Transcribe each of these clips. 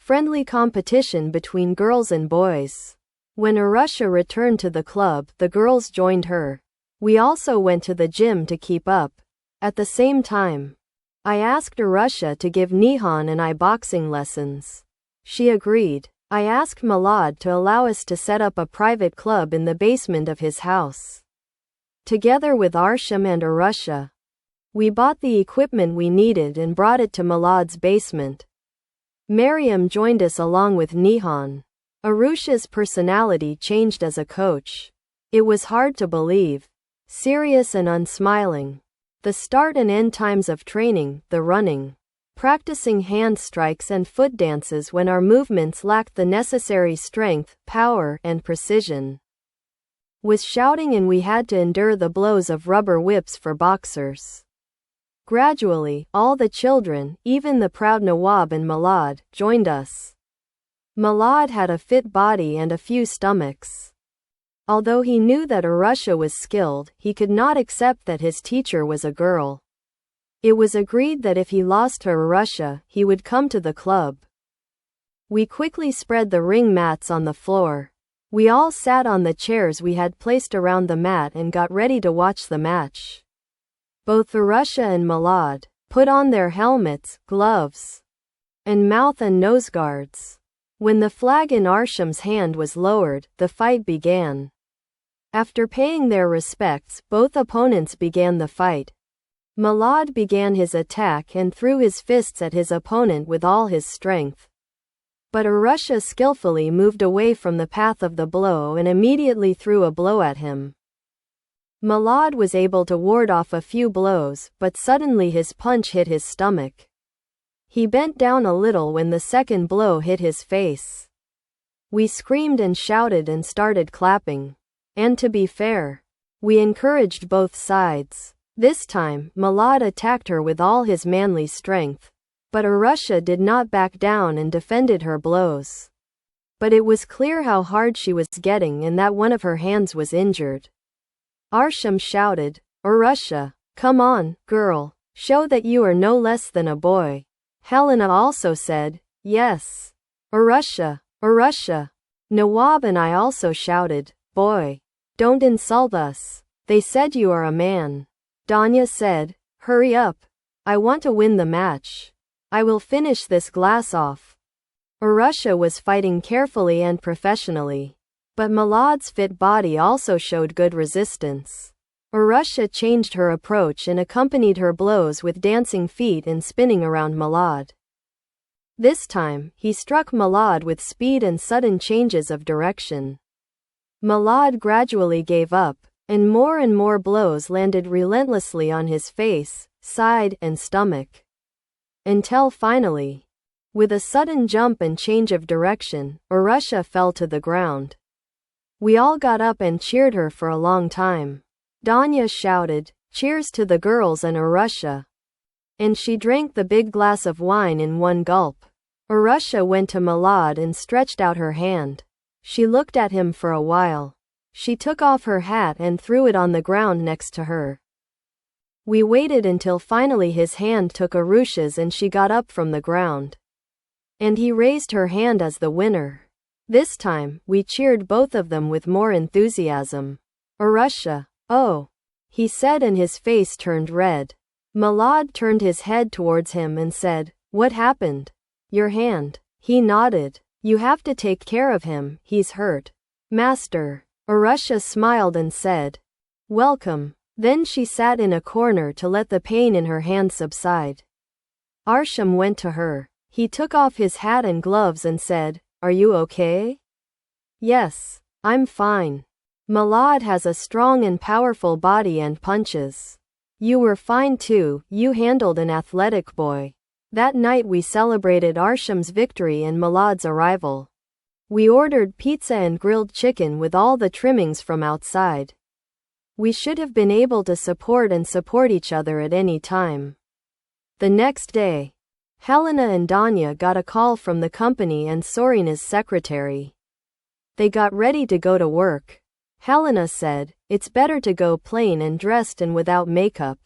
Friendly competition between girls and boys. When Arusha returned to the club, the girls joined her. We also went to the gym to keep up. At the same time, I asked Arusha to give نیهان and I boxing lessons. She agreed. I asked Milad to allow us to set up a private club in the basement of his house. Together with Ársam and Arusha, we bought the equipment we needed and brought it to Milad's basement. Mariam joined us along with Níhán. Arusha's personality changed as a coach. It was hard to believe. Serious and unsmiling. The start and end times of training, the running. Practicing hand strikes and foot dances when our movements lacked the necessary strength, power, and precision. Was shouting and we had to endure the blows of rubber whips for boxers. Gradually, all the children, even the proud Nawab and Milad, joined us. Milad had a fit body and a few stomachs. Although he knew that Arusha was skilled, he could not accept that his teacher was a girl. It was agreed that if he lost to Arusha, he would come to the club. We quickly spread the ring mats on the floor. We all sat on the chairs we had placed around the mat and got ready to watch the match. Both Arusha and Milad put on their helmets, gloves, and mouth and nose guards. When the flag in Ársham's hand was lowered, the fight began. After paying their respects, both opponents began the fight. Milad began his attack and threw his fists at his opponent with all his strength. But Arusha skillfully moved away from the path of the blow and immediately threw a blow at him. Milad was able to ward off a few blows, but suddenly his punch hit his stomach. He bent down a little when the second blow hit his face. We screamed and shouted and started clapping. And to be fair, we encouraged both sides. This time, Milad attacked her with all his manly strength. But Arusha did not back down and defended her blows. But it was clear how hard she was getting and that one of her hands was injured. Ársam shouted, "Arusha, come on, girl, show that you are no less than a boy." Helena also said, "Yes. Arusha, Arusha." Nawab and I also shouted, "Boy, don't insult us. They said you are a man." Danya said, "Hurry up. I want to win the match. I will finish this glass off." Arusha was fighting carefully and professionally. But Milad's fit body also showed good resistance. Arusha changed her approach and accompanied her blows with dancing feet and spinning around Milad. This time, he struck Milad with speed and sudden changes of direction. Milad gradually gave up, and more blows landed relentlessly on his face, side, and stomach. Until finally, with a sudden jump and change of direction, Arusha fell to the ground. We all got up and cheered her for a long time. Danya shouted, "Cheers to the girls and Arusha." And she drank the big glass of wine in one gulp. Arusha went to Milad and stretched out her hand. She looked at him for a while. She took off her hat and threw it on the ground next to her. We waited until finally his hand took Arusha's and she got up from the ground. And he raised her hand as the winner. This time, we cheered both of them with more enthusiasm. "Arusha, oh," he said and his face turned red. Milad turned his head towards him and said, "What happened?" "Your hand." He nodded. "You have to take care of him, he's hurt." "Master." Arusha smiled and said, "Welcome." Then she sat in a corner to let the pain in her hand subside. Ársam went to her. He took off his hat and gloves and said, "Are you okay?" "Yes, I'm fine. Milad has a strong and powerful body and punches. You were fine too, you handled an athletic boy." That night we celebrated Ársham's victory and Milad's arrival. We ordered pizza and grilled chicken with all the trimmings from outside. We should have been able to support each other at any time. The next day, Helena and Danya got a call from the company and Sorina's secretary. They got ready to go to work. Helena said, "It's better to go plain and dressed and without makeup.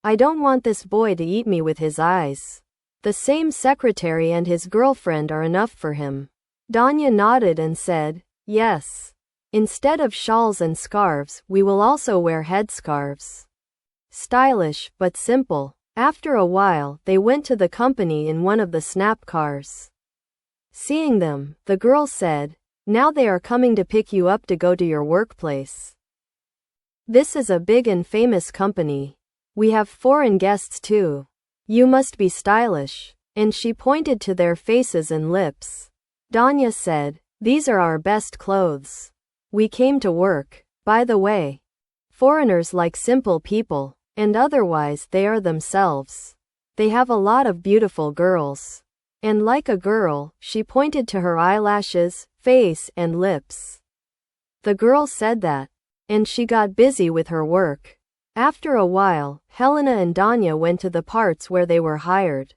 I don't want this boy to eat me with his eyes." The same secretary and his girlfriend are enough for him. Danya nodded and said, yes. Instead of shawls and scarves, we will also wear headscarves. Stylish, but simple. After a while, they went to the company in one of the snap cars. Seeing them, the girl said, now they are coming to pick you up to go to your workplace. This is a big and famous company. We have foreign guests too. You must be stylish. And she pointed to their faces and lips. Danya said, these are our best clothes. We came to work. By the way, foreigners like simple people, and otherwise they are themselves. They have a lot of beautiful girls. And like a girl, she pointed to her eyelashes, face, and lips. The girl said that. And she got busy with her work. After a while, Helena and Danya went to the parts where they were hired.